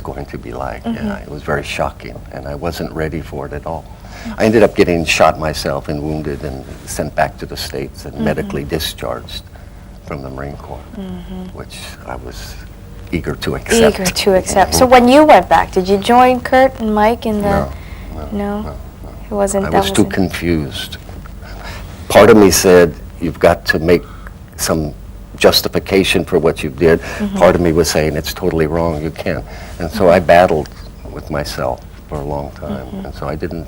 going to be like. Yeah, it was very shocking, and I wasn't ready for it at all. I ended up getting shot myself and wounded and sent back to the States and medically discharged from the Marine Corps, which I was eager to accept. Eager to accept. So when you went back, did you join Kurt and Mike in the... No. It wasn't... I was too confused. Part of me said, you've got to make some justification for what you did. Part of me was saying, it's totally wrong, you can't. And so I battled with myself for a long time. And so I didn't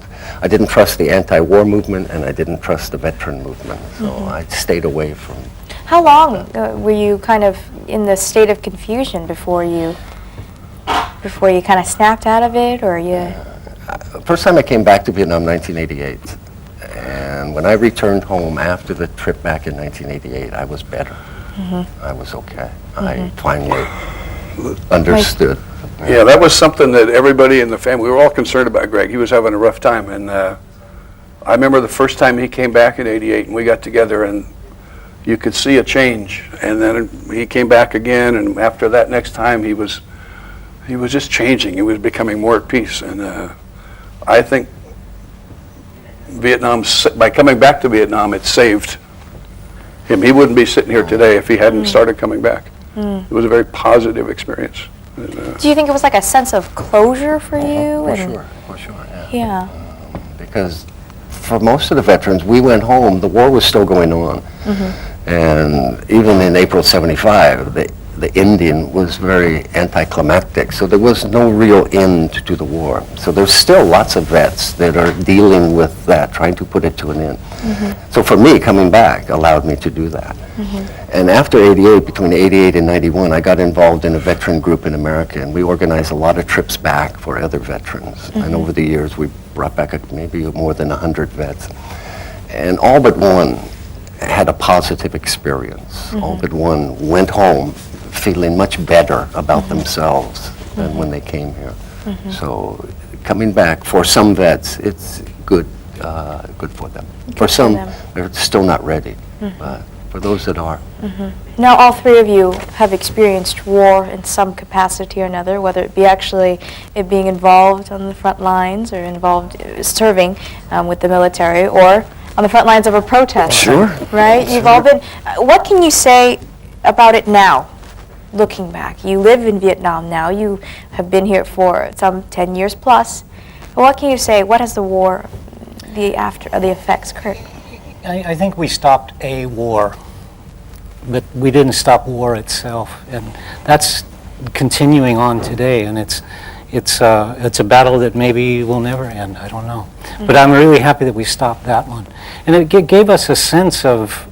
trust the anti-war movement, and I didn't trust the veteran movement. So I stayed away from... How long were you kind of in the state of confusion before you kind of snapped out of it, or you... First time I came back to Vietnam, 1988. And when I returned home after the trip back in 1988, I was better. I was okay. I finally understood. Yeah, that was something that everybody in the family, we were all concerned about Greg. He was having a rough time. And I remember the first time he came back in 88 and we got together, and you could see a change. And then he came back again, and after that next time he was just changing. He was becoming more at peace. And I think Vietnam, by coming back to Vietnam, it saved him. He wouldn't be sitting here today if he hadn't started coming back. It was a very positive experience. Do you think it was like a sense of closure for you? For sure, yeah. Yeah. Because for most of the veterans, we went home, the war was still going on. And even in April '75, the ending was very anticlimactic, so there was no real end to the war. So there's still lots of vets that are dealing with that, trying to put it to an end. So for me, coming back allowed me to do that. And after 88, between 88 and 91, I got involved in a veteran group in America, and we organized a lot of trips back for other veterans. And over the years, we brought back maybe more than 100 vets. And all but one had a positive experience. All but one went home feeling much better about themselves than when they came here. So coming back, for some vets, it's good for them. For some, they're still not ready, but for those that are. Now all three of you have experienced war in some capacity or another, whether it be actually being involved on the front lines or involved serving with the military, or on the front lines of a protest. Sure. Right? You've all been... what can you say about it now, looking back? You live in Vietnam now. You have been here for some 10 years plus. What can you say? What has the war, the effects, Kurt? I think we stopped a war, but we didn't stop war itself, and that's continuing on today. And it's a battle that maybe will never end. I don't know, but I'm really happy that we stopped that one, and it gave us a sense of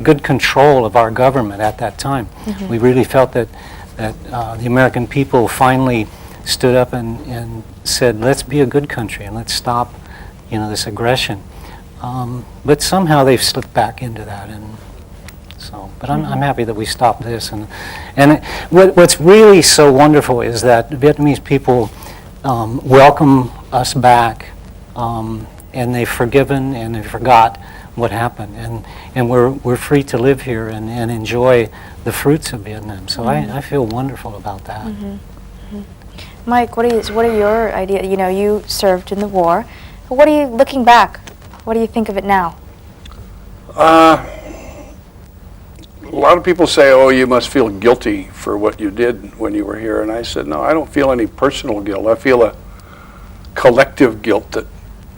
good control of our government at that time. We really felt that the American people finally stood up and said, let's be a good country and let's stop, this aggression. But somehow they've slipped back into that, and so. But I'm happy that we stopped this, and what's really so wonderful is that Vietnamese people welcome us back, and they've forgiven and they forgot what happened, and we're free to live here and enjoy the fruits of Vietnam. So I feel wonderful about that. Mike, what are your ideas? You served in the war. What are you looking back? What do you think of it now? A lot of people say, oh, you must feel guilty for what you did when you were here. And I said, no, I don't feel any personal guilt. I feel a collective guilt that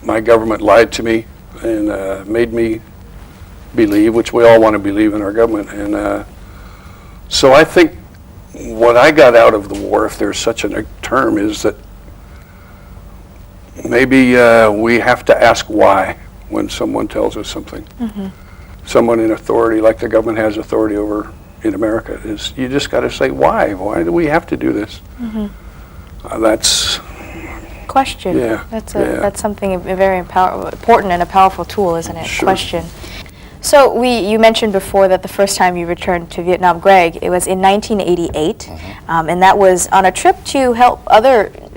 my government lied to me and made me believe, which we all want to believe in our government. And so I think what I got out of the war, if there's such a term, is that maybe we have to ask why when someone tells us something. Someone in authority, like the government has authority over in America, is you just got to say why. Why do we have to do this? That's question. Yeah. That's something very important and a powerful tool, isn't it? Sure. Question. So you mentioned before that the first time you returned to Vietnam, Greg, it was in 1988, and that was on a trip to help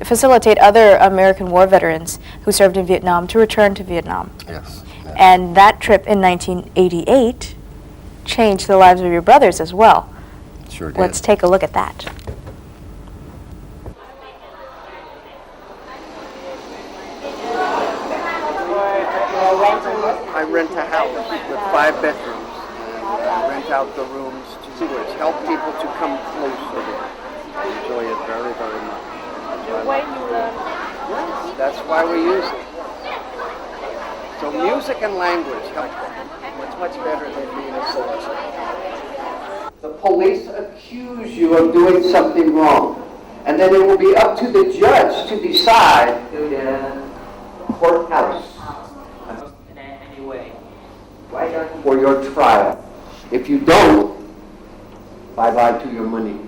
facilitate other American war veterans who served in Vietnam to return to Vietnam. Yes. And that trip in 1988 changed the lives of your brothers as well. Sure did. Let's take a look at that. rent a house with 5 bedrooms and rent out the rooms to tours, help people to come closer. I enjoy it very, very much. Yes, that's why we use it. So music and language help. It's much better than being a soldier. The police accuse you of doing something wrong, and then it will be up to the judge to decide in a courthouse. In any way. For your trial. If you don't, bye-bye to your money.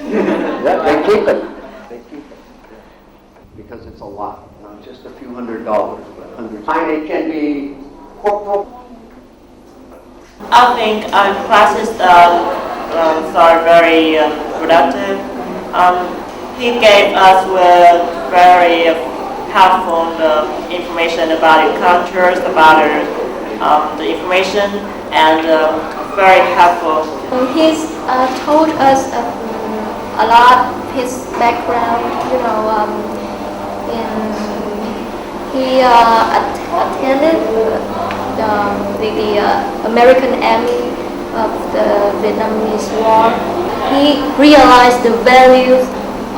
Yeah, they keep it. They keep it. Because it's a lot, not just a few $100s, but hundreds. It can be corporal. I think classes are very productive. He gave us with very helpful information about your cultures, about the information, and very helpful. He's told us a lot of his background, he attended the American Army of the Vietnamese War. He realized the values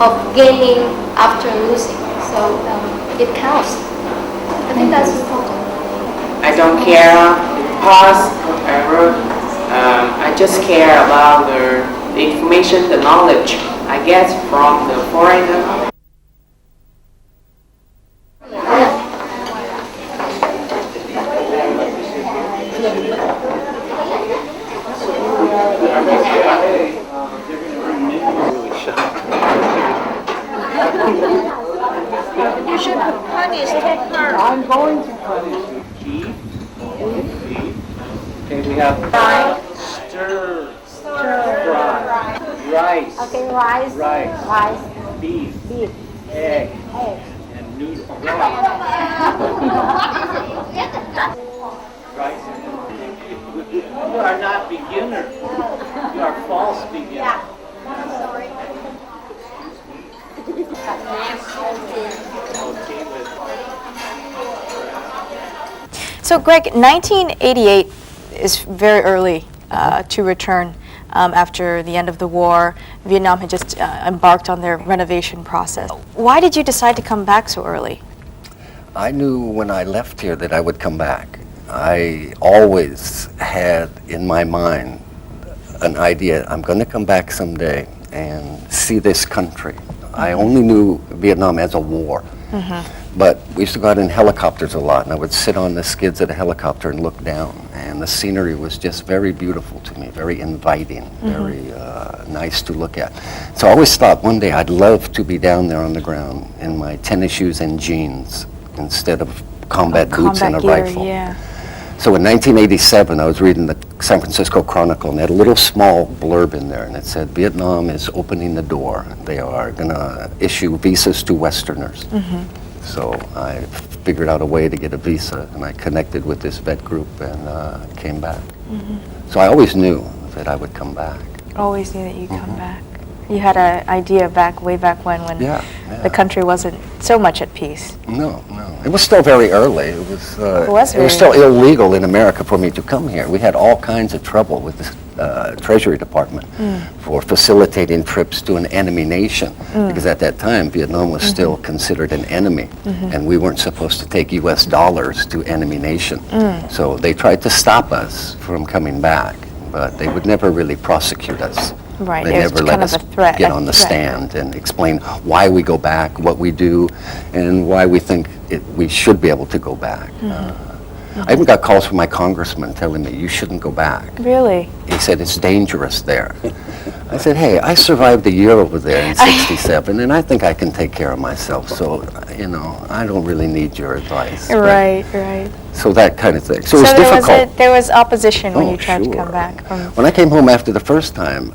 of gaining after losing, so it counts. I think that's important. I don't care the past, whatever. I just care about the information, the knowledge I get from the foreigner. You should punish her. I'm going to punish you. Beef. Okay, we have stir, fry, rice. Okay, rice. Rice. Beef. Egg. And noodle. Rice. You are not beginner. You are false beginner. Yeah. I'm sorry. So Greg, 1988 is very early to return after the end of the war. Vietnam had just embarked on their renovation process. Why did you decide to come back so early? I knew when I left here that I would come back. I always had in my mind an idea, I'm going to come back someday and see this country. I only knew Vietnam as a war. But we used to go out in helicopters a lot, and I would sit on the skids of the helicopter and look down, and the scenery was just very beautiful to me, very inviting, very nice to look at. So I always thought one day I'd love to be down there on the ground in my tennis shoes and jeans instead of combat boots and a gear, rifle. Yeah. So in 1987, I was reading the San Francisco Chronicle, and they had a little small blurb in there, and it said, Vietnam is opening the door. They are going to issue visas to Westerners. So I figured out a way to get a visa, and I connected with this vet group and came back. So I always knew that I would come back. Always knew that you'd come back. You had an idea way back when the country wasn't so much at peace. No. It was still very early. It was still illegal in America for me to come here. We had all kinds of trouble with the Treasury Department for facilitating trips to an enemy nation, because at that time Vietnam was still considered an enemy, and we weren't supposed to take U.S. dollars to enemy nation. So they tried to stop us from coming back, but they would never really prosecute us. Right, They it was never let kind us of a threat. get on the stand and explain why we go back, what we do, and why we think we should be able to go back. I even got calls from my congressman telling me, you shouldn't go back. Really? He said, it's dangerous there. I said, hey, I survived a year over there in 67, and I think I can take care of myself, so, I don't really need your advice. Right. So that kind of thing. So it was there difficult. There was opposition when you tried to sure. come back. When I came home after the first time,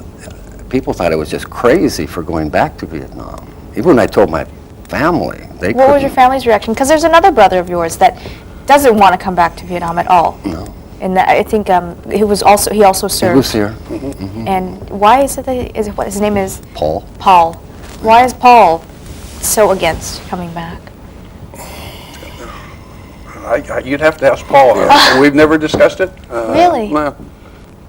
people thought I was just crazy for going back to Vietnam. Even when I told my family, they couldn't. What was your family's reaction? Because there's another brother of yours that doesn't want to come back to Vietnam at all. No. And I think he also served. He was here. And why is it that what his name is? Paul. Paul. Why is Paul so against coming back? You'd have to ask Paul. We've never discussed it. Really? No.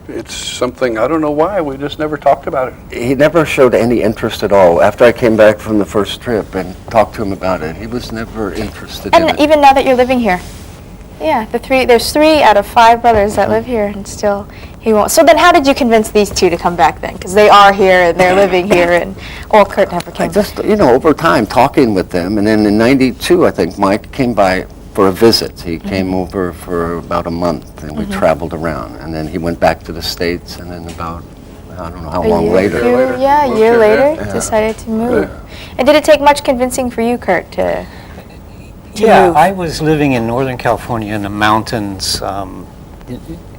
It's something, I don't know why, we just never talked about it. He never showed any interest at all. After I came back from the first trip and talked to him about it, he was never interested in And it. even now that you're living here? Yeah, there's 3 out of 5 brothers that live here, and still he won't. So then how did you convince these 2 to come back then? Because they are here and they're living here, and Kurt never I came. just, over time, talking with them, and then in '92, I think Mike came by for a visit. He came over for about a month, and we traveled around, and then he went back to the States, and then about, I don't know how long later. A year later, decided to move. And did it take much convincing for you, Kurt, to Yeah, move? I was living in Northern California in the mountains,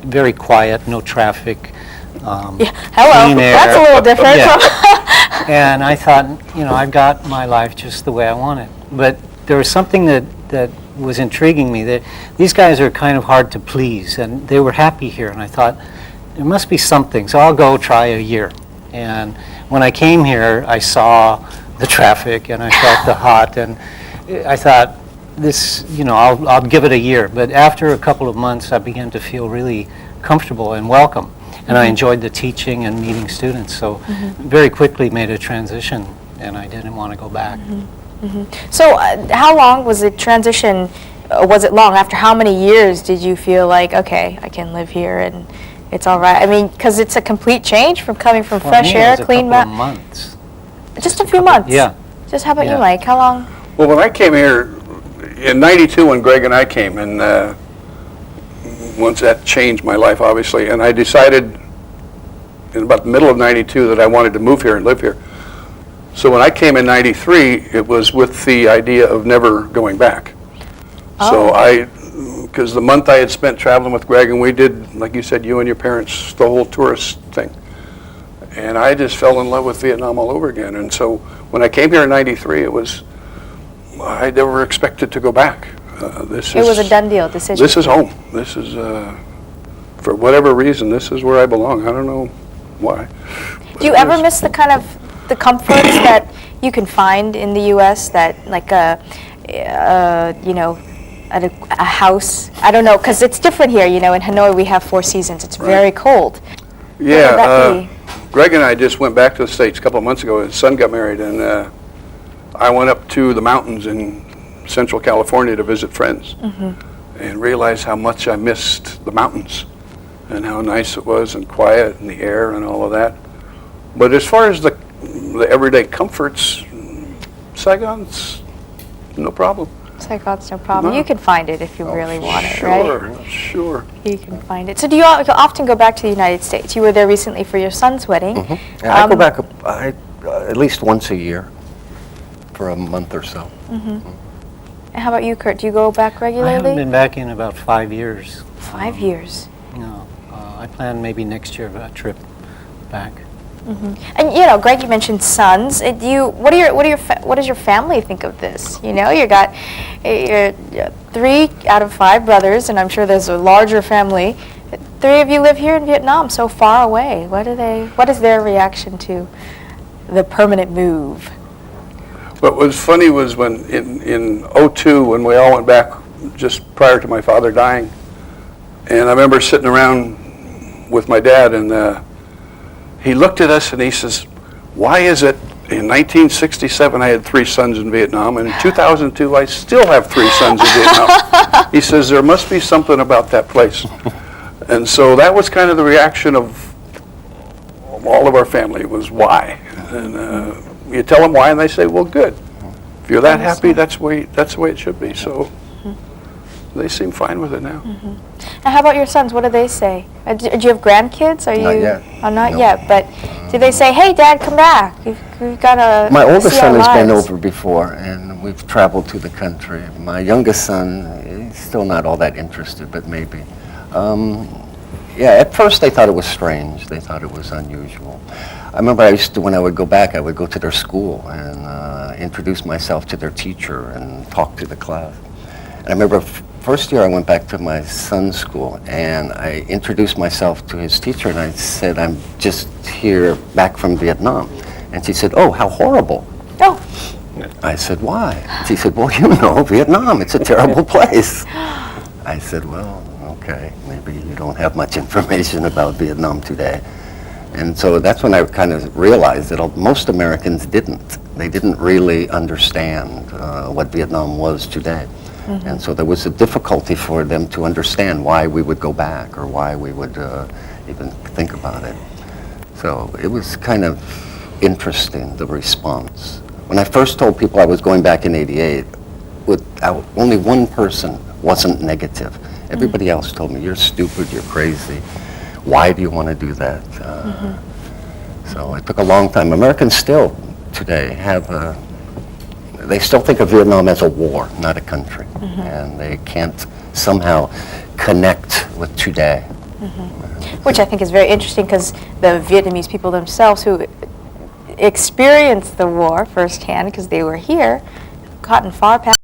very quiet, no traffic. Yeah. Hello, clean air. that's a little different. Yeah. And I thought, I've got my life just the way I want it. But there was something that was intriguing me, that these guys are kind of hard to please, and they were happy here, and I thought, there must be something, so I'll go try a year. And when I came here, I saw the traffic, and I felt the hot, and I thought, this, I'll give it a year. But after a couple of months, I began to feel really comfortable and welcome, and I enjoyed the teaching and meeting students, so very quickly made a transition, and I didn't want to go back. So how long was the transition? Was it long? After how many years did you feel like, okay, I can live here and it's all right? I mean, because it's a complete change from coming from For fresh me, it air, was a clean couple of months. Just a few months? Yeah. Just how about you, Yeah. Mike? How long? Well, when I came here in '92, when Greg and I came, and once that changed my life, obviously, and I decided in about the middle of '92 that I wanted to move here and live here. So when I came in '93, it was with the idea of never going back. So because the month I had spent traveling with Greg, and we did, like you said, you and your parents, the whole tourist thing. And I just fell in love with Vietnam all over again. And so when I came here in '93, I never expected to go back. It was a done deal decision. This is home. This is, for whatever reason, this is where I belong. I don't know why. Do you ever miss the kind of the comforts that you can find in the U.S. that like at a house? I don't know, because it's different here. In Hanoi we have 4 seasons. It's very cold. Yeah, that be? Greg and I just went back to the States a couple of months ago. His son got married, and I went up to the mountains in Central California to visit friends, and realized how much I missed the mountains and how nice it was and quiet and the air and all of that. But as far as the everyday comforts, Saigon's no problem. Saigon's no problem. No. You can find it if you really want it, right? Sure. You can find it. So do you often go back to the United States? You were there recently for your son's wedding. Yeah, I go back at least once a year for a month or so. And how about you, Kurt? Do you go back I haven't regularly? been back in about 5 years. 5 years. No, I plan maybe next year a trip back. And Greg, you mentioned sons. What does your family think of this? You got your 3 out of 5 brothers, and I'm sure there's a larger family. 3 of you live here in Vietnam, so far away. What is their reaction to the permanent move? What was funny was when in '02, when we all went back just prior to my father dying, and I remember sitting around with my dad, and he looked at us and he says, "Why is it in 1967 I had 3 sons in Vietnam, and in 2002 I still have 3 sons in Vietnam?" He says, "There must be something about that place." And so that was kind of the reaction of all of our family, was why. And you tell them why, and they say, "Well, good. If you're that happy, that's the way it should be." So they seem fine with it now. And how about your sons? What do they say? Do you have grandkids? Are Not you? yet. Oh, not No. yet. But do they say, "Hey, Dad, come back. We've got to"? My oldest son has been over before, and we've traveled to the country. My youngest son is still not all that interested, but maybe. At first they thought it was strange. They thought it was unusual. I remember when I would go back, I would go to their school and introduce myself to their teacher and talk to the class. And I remember first year I went back to my son's school, and I introduced myself to his teacher, and I said, "I'm just here back from Vietnam." And she said, "Oh, how horrible." Oh. I said, "Why?" She said, "Well, Vietnam, it's a terrible place." I said, well, okay, maybe you don't have much information about Vietnam today. And so that's when I kind of realized that most Americans didn't. They didn't really understand what Vietnam was today. And so there was a difficulty for them to understand why we would go back or why we would even think about it. So it was kind of interesting, the response. When I first told people I was going back in '88, only one person wasn't negative. Everybody else told me, you're stupid, you're crazy. Why do you want to do that? So it took a long time. Americans still today they still think of Vietnam as a war, not a country. And they can't somehow connect with today. Which I think is very interesting because the Vietnamese people themselves who experienced the war firsthand because they were here, gotten far past